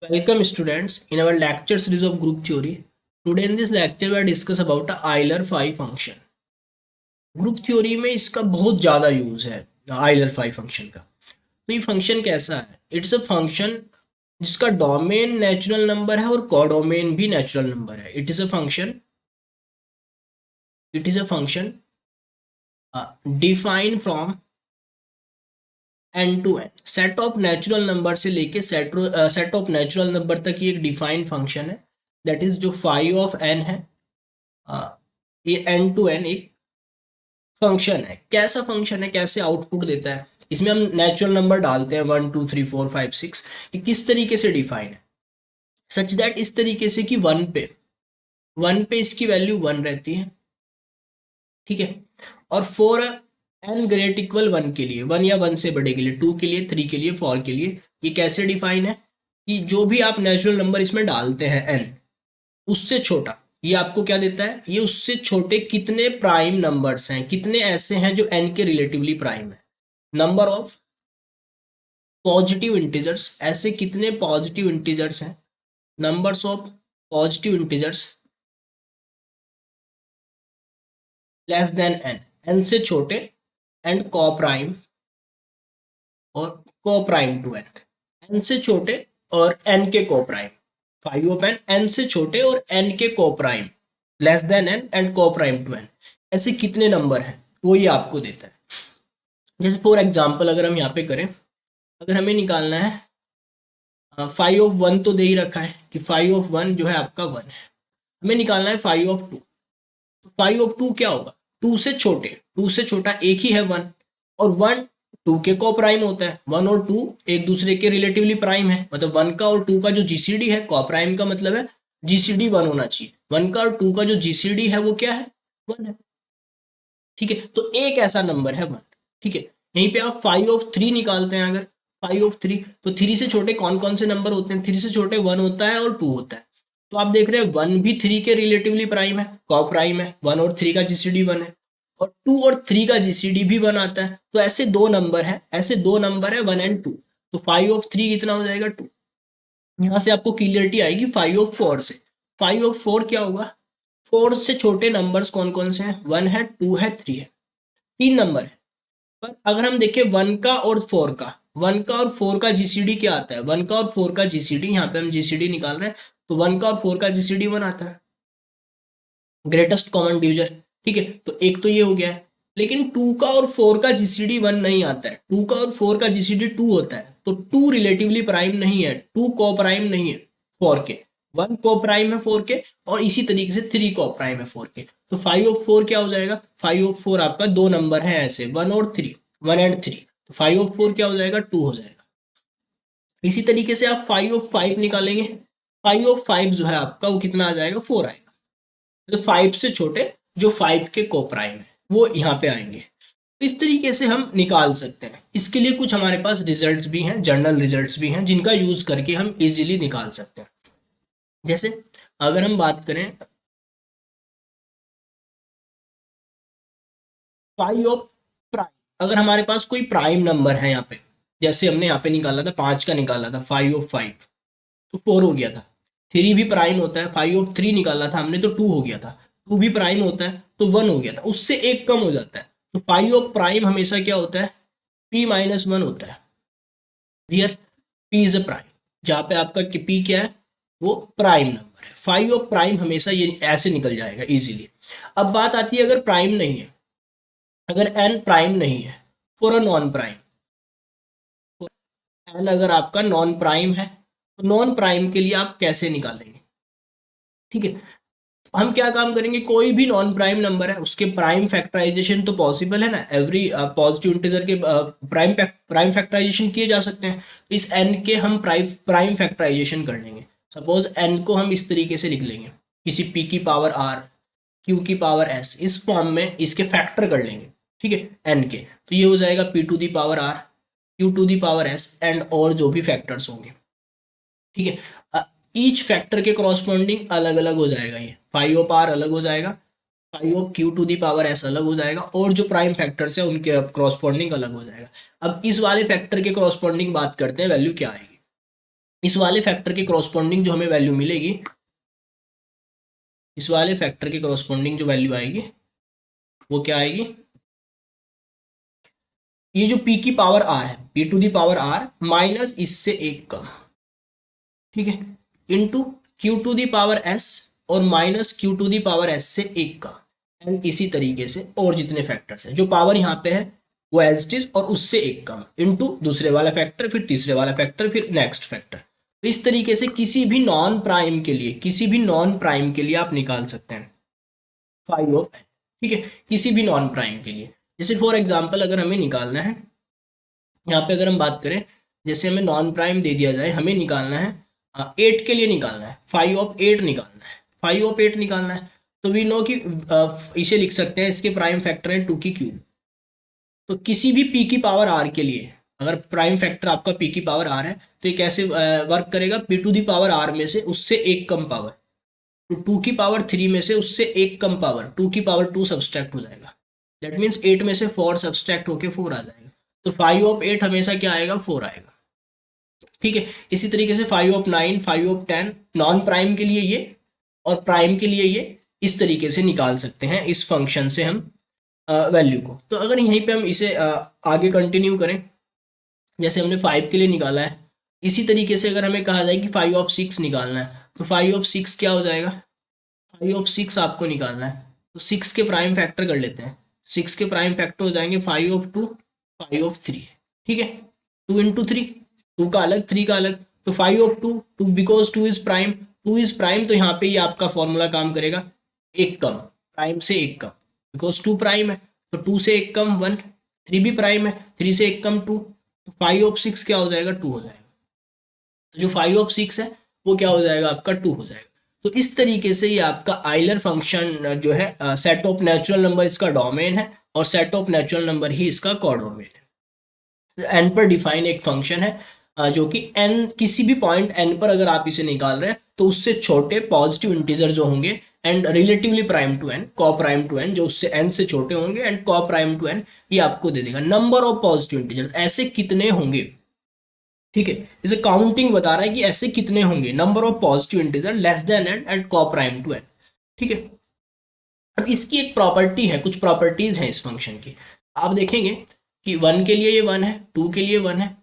Welcome students in our lecture series of group theory. Today in this lecture we are discuss about a Euler-5 function. Group theory में इसका बहुत ज़्यादा use है Euler-5 function का। तो ये function कैसा है? इट्स अ फंक्शन जिसका डोमेन नेचुरल नंबर है और कोडोमेन भी नेचुरल नंबर है। It is a function define from N to N. Set of natural number से लेके सेट ऑफ नेचुरल नंबर तक ये एक डिफाइंड फंक्शन है। दैट इज जो फाइव ऑफ एन है। ये एन टू एन एक फंक्शन है। कैसा फंक्शन है, कैसे आउटपुट देता है? इसमें हम नेचुरल नंबर डालते हैं 1 2 3 4 5 6। ये किस तरीके से डिफाइन है? सच दैट इस तरीके से कि वन पे इसकी वैल्यू 1 रहती है, ठीक है। और फोर एन ग्रेट इक्वल 1 के लिए, 1 या 1 से बड़े के लिए, 2 के लिए, 3 के लिए, 4 के लिए, ये कैसे डिफाइन है कि जो भी आप नेचुरल नंबर इसमें डालते हैं एन, उससे छोटा ये आपको क्या देता है? ये उससे छोटे कितने प्राइम नंबर्स हैं, कितने ऐसे हैं जो एन के रिलेटिवली प्राइम है। नंबर ऑफ पॉजिटिव इंटीजर्स, ऐसे कितने पॉजिटिव इंटीजर्स हैं। Numbers of positive integers less than N, N से छोटे, एंड को प्राइम और को प्राइम टू एन, एन से छोटे और एन के coprime. Phi of N, N से छोटे और एन के coprime less than N and coprime to N, ऐसे कितने नंबर हैं वो ये आपको देता है। जैसे फॉर एग्जांपल अगर हम यहाँ पे करें, अगर हमें निकालना है फाइव ऑफ वन, तो दे ही रखा है कि फाइव ऑफ वन जो है आपका 1 है। हमें निकालना है phi of two. Phi of two क्या होगा? टू से छोटा एक ही है 1, और 1 2 के को प्राइम होता है। 1 और 2 एक दूसरे के रिलेटिवली प्राइम है, मतलब 1 का और 2 का जो जीसीडी है, को प्राइम का मतलब है जीसीडी 1 होना चाहिए। 1 का और 2 का जो जीसीडी है वो क्या है? 1 है, ठीक है। तो एक ऐसा नंबर है 1, ठीक है। यहीं पे आप फाइव ऑफ थ्री निकालते हैं, अगर फाइव ऑफ थ्री, तो थ्री से छोटे कौन कौन से नंबर होते हैं? थ्री से छोटे 1 होता है और 2 होता है। तो आप देख रहे हैं 1 भी 3 के रिलेटिवली प्राइम है, को प्राइम है। 1 और 3 का जीसीडी 1 है, और 2 और 3 का जीसीडी भी 1 आता है। तो ऐसे दो नंबर है 1 एंड 2। तो फाइव ऑफ थ्री कितना हो जाएगा? 2। यहाँ से आपको क्लियरिटी आएगी फाइव ऑफ फोर से। फाइव ऑफ फोर क्या होगा? 4 से छोटे नंबर्स कौन कौन से हैं? 1 है, 2 है, 3 है, 3 नंबर है। पर अगर हम देखें 1 का और 4 का, 1 का और 4 का जीसीडी क्या आता है? 1 का और 4 का जीसीडी, यहाँ पे हम जीसीडी निकाल रहे हैं, तो 1 का और 4 का जीसीडी 1 आता है, ग्रेटेस्ट कॉमन डिविजन, ठीक है। तो एक तो ये हो गया है। लेकिन 2 का और 4 का जीसीडी 1 नहीं आता है, 2 का और 4 का जीसीडी 2 होता है। तो 2 रिलेटिवली प्राइम नहीं है, 2 को प्राइम नहीं है 4 के, 1 को प्राइम है 4 के, और इसी तरीके से 3 को प्राइम है 4 के। तो फाइव ऑफ फोर क्या हो जाएगा? फाइव ऑफ फोर आपका दो नंबर है ऐसे, 1 और 3, 1 एंड 3। तो फाइव ऑफ फोर क्या हो जाएगा? 2 हो जाएगा। इसी तरीके से आप फाइव ऑफ फाइव निकालेंगे। फाइव ऑफ फाइव जो है आपका वो कितना आ जाएगा? 4 आएगा। तो फाइव से छोटे जो फाइव के को प्राइम है वो यहाँ पे आएंगे। तो इस तरीके से हम निकाल सकते हैं। इसके लिए कुछ हमारे पास रिजल्ट्स भी हैं, जर्नल रिजल्ट्स भी हैं, जिनका यूज करके हम इजीली निकाल सकते हैं। जैसे अगर हम बात करें फाइव ऑफ प्राइम, अगर हमारे पास कोई प्राइम नंबर है यहाँ पे, जैसे हमने यहाँ पे निकाला था 5 का निकाला था, फाइव ऑफ फाइव, तो 4 हो गया था। थ्री भी प्राइम होता है, फाइव ऑफ थ्री निकाला था हमने तो 2 हो गया था। टू भी प्राइम होता है तो 1 हो गया था, उससे एक कम हो जाता है। तो फाइव ऑफ प्राइम हमेशा क्या होता है? p-1 होता है। Here p is a prime, जहाँ पे आपका p क्या है? वो प्राइम नंबर है। फाइव ऑफ प्राइम हमेशा ये ऐसे निकल जाएगा इजीली। अब बात आती है अगर प्राइम नहीं है, अगर n प्राइम नहीं है, for a non prime, n अगर आपका नॉन प्राइम है, तो नॉन प्राइम के लिए आप कैसे निकालेंगे? ठीक है, हम क्या काम करेंगे? कोई भी नॉन प्राइम नंबर है उसके प्राइम फैक्टराइजेशन तो पॉसिबल है ना, एवरी पॉजिटिव इंटीजर के प्राइम फैक्टराइजेशन किए जा सकते हैं। तो इस n के हम प्राइम फैक्टराइजेशन कर लेंगे। सपोज n को हम इस तरीके से लिख लेंगे, किसी p की पावर r, q की पावर s, इस फॉर्म में इसके फैक्टर कर लेंगे, ठीक है, n के। तो ये हो जाएगा p to the power r, q to the power s, and और जो भी फैक्टर्स होंगे, ठीक है। ईच फैक्टर के करॉस्पॉन्डिंग अलग अलग हो जाएगा। ये फाइव ऑफ आर अलग हो जाएगा, phi of Q to the power S अलग हो जाएगा, और जो प्राइम फैक्टर्स है उनके करॉस्पॉन्डिंग अलग हो जाएगा। अब इस वाले फैक्टर के करॉस्पॉन्डिंग बात करते हैं, वैल्यू क्या आएगी? इस वाले फैक्टर के कॉरस्पॉन्डिंग जो हमें वैल्यू मिलेगी, इस वाले फैक्टर के कॉरस्पॉन्डिंग जो वैल्यू आएगी वो क्या आएगी, ये जो p की पावर r है, p to the power r minus इससे एक कम, ठीक है, into q to the power s और minus q to the power s से एक कम, एंड इसी तरीके से और जितने फैक्टर्स हैं जो पावर यहाँ पे है वो एज इट इज और उससे एक कम, इंटू दूसरे वाला फैक्टर, फिर तीसरे वाला फैक्टर, फिर नेक्स्ट फैक्टर। तो इस तरीके से किसी भी नॉन प्राइम के लिए, किसी भी नॉन प्राइम के लिए आप निकाल सकते हैं फाइव ऑफ एन, ठीक है, किसी भी नॉन प्राइम के लिए। जैसे फॉर एग्जांपल अगर हमें निकालना है, यहाँ पे अगर हम बात करें, जैसे हमें नॉन प्राइम दे दिया जाए, हमें निकालना है 8 के लिए निकालना है, फाइव ऑफ 8 निकालना है, फाइव ऑफ 8 निकालना है, तो वी नो कि इसे लिख सकते हैं, इसके प्राइम फैक्टर है 2 की क्यूब। तो किसी भी p की पावर r के लिए अगर प्राइम फैक्टर आपका p की पावर r है तो ये कैसे वर्क करेगा, p to the power r में से उससे एक कम पावर, तो 2 की पावर 3 में से उससे एक कम पावर 2 की पावर 2 सब्सट्रैक्ट हो जाएगा, दैट मीन्स 8 में से 4 सब्सट्रैक्ट होके 4 आ जाएगा, तो 5 ऑफ 8 हमेशा क्या आएगा, 4 आएगा, ठीक है। इसी तरीके से 5 ऑफ 9, 5 ऑफ 10 नॉन प्राइम के लिए ये और प्राइम के लिए ये इस तरीके से निकाल सकते हैं इस फंक्शन से हम वैल्यू को। तो अगर यहीं पे हम इसे आगे कंटिन्यू करें, जैसे हमने 5 के लिए निकाला है, इसी तरीके से अगर हमें कहा जाए कि 5 ऑफ 6 निकालना है, तो 5 ऑफ 6 क्या हो जाएगा, 5 ऑफ 6 आपको निकालना है, तो 6 के प्राइम फैक्टर कर लेते हैं, 6 के प्राइम फैक्टर हो जाएंगे 5 ऑफ 2, 5 ऑफ 3, ठीक है, 2 इंटू 3, 2 का अलग 3 का अलग, तो 5 of 2, 2 because 2 is prime, 2 is prime, तो यहाँ पे ये आपका फॉर्मूला काम करेगा, एक कम, प्राइम से एक कम, बिकॉज 2 प्राइम है, तो 2 से एक कम 1, 3 भी प्राइम है, 3 से एक कम 2, तो 5 ऑफ 6 क्या हो जाएगा, 2 हो जाएगा, तो जो 5 ऑफ 6 है वो क्या हो जाएगा, आपका 2 हो जाएगा। तो इस तरीके से ये आपका आइलर फंक्शन जो है, सेट ऑफ नेचुरल नंबर इसका डोमेन है और सेट ऑफ नेचुरल नंबर ही इसका कोडोमेन है। एन पर डिफाइन एक फंक्शन है जो कि एन, किसी भी पॉइंट एन पर अगर आप इसे निकाल रहे हैं तो उससे छोटे पॉजिटिव इंटीजर जो होंगे and relatively prime to N, coprime to N, जो उससे एन से छोटे होंगे and coprime to N, ये आपको दे देगा नंबर ऑफ पॉजिटिव इंटीजर, ऐसे कितने होंगे, ठीक है, इसे काउंटिंग बता रहा है कि ऐसे कितने होंगे, number of positive integer less than N and coprime to N, ठीक है। अब इसकी एक प्रॉपर्टी है, कुछ प्रॉपर्टीज हैं इस फंक्शन की, आप देखेंगे कि 1 के लिए ये 1 है, 2 के लिए 1 है,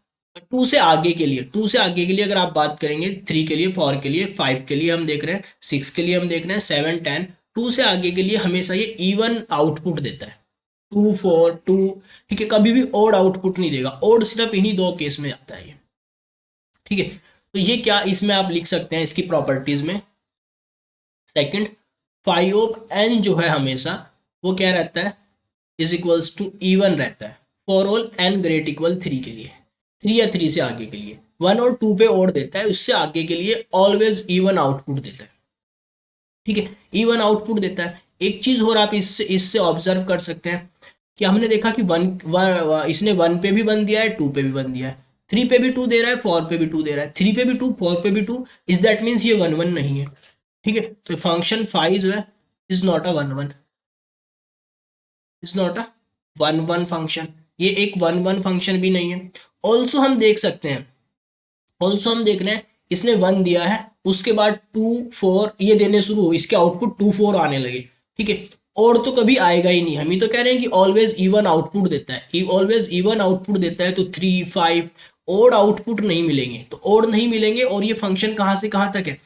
2 से आगे के लिए, 2 से आगे के लिए अगर आप बात करेंगे, 3 के लिए, 4 के लिए, 5 के लिए हम देख रहे हैं, 6 के लिए हम देख रहे हैं, 7 10, 2 से आगे के लिए हमेशा ये इवन आउटपुट देता है, 2 4 2, ठीक है, कभी भी ओड आउटपुट नहीं देगा, ओड सिर्फ इन्हीं दो केस में आता है ये, ठीक है। तो ये क्या इसमें आप लिख सकते हैं इसकी प्रॉपर्टीज में, सेकंड, फाइव ऑफ एन जो है हमेशा वो क्या रहता है, इज इक्वल्स टू इवन रहता है for all N great equal 3 के लिए, 3 या 3 से आगे के लिए, 1 और 2 पे ओड देता है, उससे आगे के लिए ऑलवेज इवन आउटपुट देता है, ठीक है, इवन आउटपुट देता है। एक चीज और आप इससे इससे ऑब्जर्व कर सकते हैं कि हमने देखा कि इसने 1 पे भी 1 दिया है, 2 पे भी 1 दिया है, 3 पे भी 2 दे रहा है, 4 पे भी 2 दे रहा है, 3 पे भी 2, 4 पे भी 2, इज दैट मीन्स ये 1 1 नहीं है, ठीक है। तो फंक्शन फाइव जो है is not a 1 1, is not a 1 1 function, ये एक 1 1 फंक्शन भी नहीं है। ऑल्सो हम देख सकते हैं, ऑल्सो हम देख रहे हैं इसने 1 दिया है, उसके बाद 2 4 ये देने शुरू हो, इसके आउटपुट 2 4 आने लगे, ठीक है, और तो कभी आएगा ही नहीं, हम ही तो कह रहे हैं कि ऑलवेज इवन आउटपुट देता है, ऑलवेज इवन आउटपुट देता है, तो 3 5 और आउटपुट नहीं मिलेंगे, तो और नहीं मिलेंगे, और ये फंक्शन कहाँ से कहाँ तक है,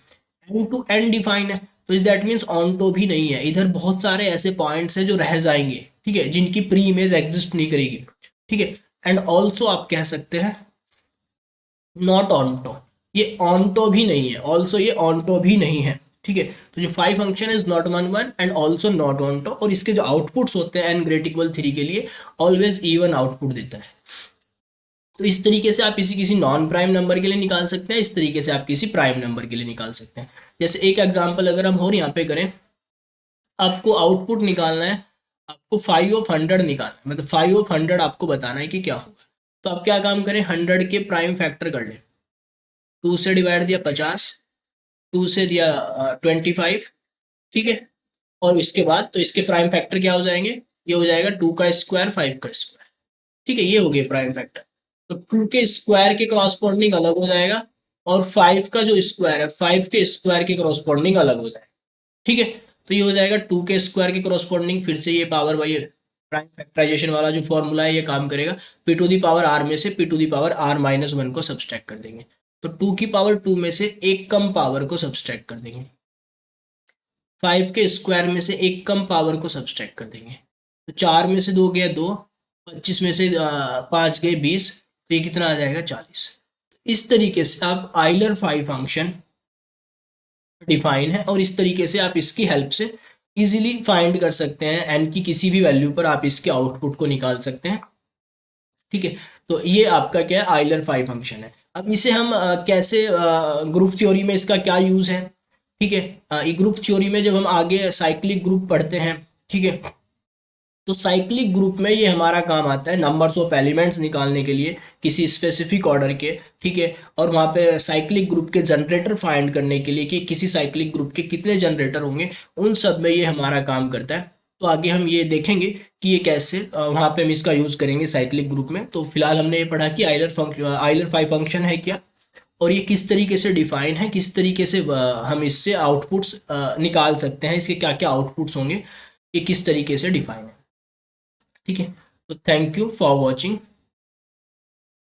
एंड टू एंड डिफाइन है, तो इस दैट मीन्स ऑन तो भी नहीं है, इधर बहुत सारे ऐसे पॉइंट्स हैं जो रह जाएंगे, ठीक है, जिनकी प्री इमेज एग्जिस्ट नहीं करेगी, ठीक है। एंड ऑल्सो आप कह सकते हैं नॉट ऑनटो, ये ऑनटो भी नहीं है, ऑल्सो ये ऑनटो भी नहीं है, ठीक है। तो जो five function is not 1 1 and also not onto, और इसके जो आउटपुट्स होते हैं एन ग्रेट इक्वल 3 के लिए ऑलवेज इवन आउटपुट देता है। तो इस तरीके से आप किसी किसी नॉन प्राइम नंबर के लिए निकाल सकते हैं, इस तरीके से आप किसी प्राइम नंबर के लिए निकाल सकते हैं। जैसे एक एग्जांपल अगर हम और यहाँ पे करें, आपको आउटपुट निकालना है, आपको 5 ऑफ 100 निकालना है, मतलब 5 ऑफ 100 आपको बताना है कि क्या होगा, तो आप क्या काम करें, 100 के प्राइम फैक्टर कर लें, 2 से डिवाइड दिया 50, 2 से दिया 25, ठीक है, और इसके बाद तो इसके प्राइम फैक्टर क्या हो जाएंगे, ये हो जाएगा 2 का स्क्वायर 5 का स्क्वायर, ठीक है, ये हो गए प्राइम फैक्टर। तो 2 के स्क्वायर के क्रॉसपोंडिंग अलग हो जाएगा और 5 का जो स्क्वायर है 5 के स्क्वायर के करस्पॉन्डिंग अलग हो जाए। ठीक है, तो ये हो जाएगा 2 के स्क्वायर के करस्पॉन्डिंग। फिर से ये पावर भाई प्राइम फैक्टराइजेशन वाला जो फॉर्मूला है ये काम करेगा। P to the power R में से P to the power R minus one को सब्सट्रैक्ट कर देंगे, तो 2 की पावर 2 में से एक कम पावर को सब्सट्रैक्ट कर देंगे, 5 के स्क्वायर में से एक कम पावर को सब्सट्रैक्ट कर देंगे। तो 4 में से 2 गया 2, 25 में से 5 गए 20, तो ये कितना आ जाएगा 40। इस तरीके से आप आइलर फाइव फंक्शन डिफाइन है और इस तरीके से आप इसकी हेल्प से इजीली फाइंड कर सकते हैं, एन की किसी भी वैल्यू पर आप इसके आउटपुट को निकाल सकते हैं। ठीक है, तो ये आपका क्या है, आइलर फाइव फंक्शन है। अब इसे हम कैसे ग्रुप थ्योरी में इसका क्या यूज है। ठीक है, ग्रुप थ्योरी में जब हम आगे साइक्लिक ग्रुप पढ़ते हैं, ठीक है, तो साइक्लिक ग्रुप में ये हमारा काम आता है नंबर्स ऑफ एलिमेंट्स निकालने के लिए किसी स्पेसिफिक ऑर्डर के। ठीक है, और वहाँ पे साइक्लिक ग्रुप के जनरेटर फाइंड करने के लिए कि किसी साइक्लिक ग्रुप के कितने जनरेटर होंगे, उन सब में ये हमारा काम करता है। तो आगे हम ये देखेंगे कि ये कैसे वहाँ पे हम इसका यूज़ करेंगे साइक्लिक ग्रुप में। तो फिलहाल हमने ये पढ़ा कि आइलर फाइव फंक्शन है क्या, और ये किस तरीके से डिफाइन है, किस तरीके से हम इससे आउटपुट्स निकाल सकते हैं, इसके क्या क्या आउटपुट्स होंगे, ये किस तरीके से डिफाइन है। ठीक है, तो थैंक यू फॉर वॉचिंग।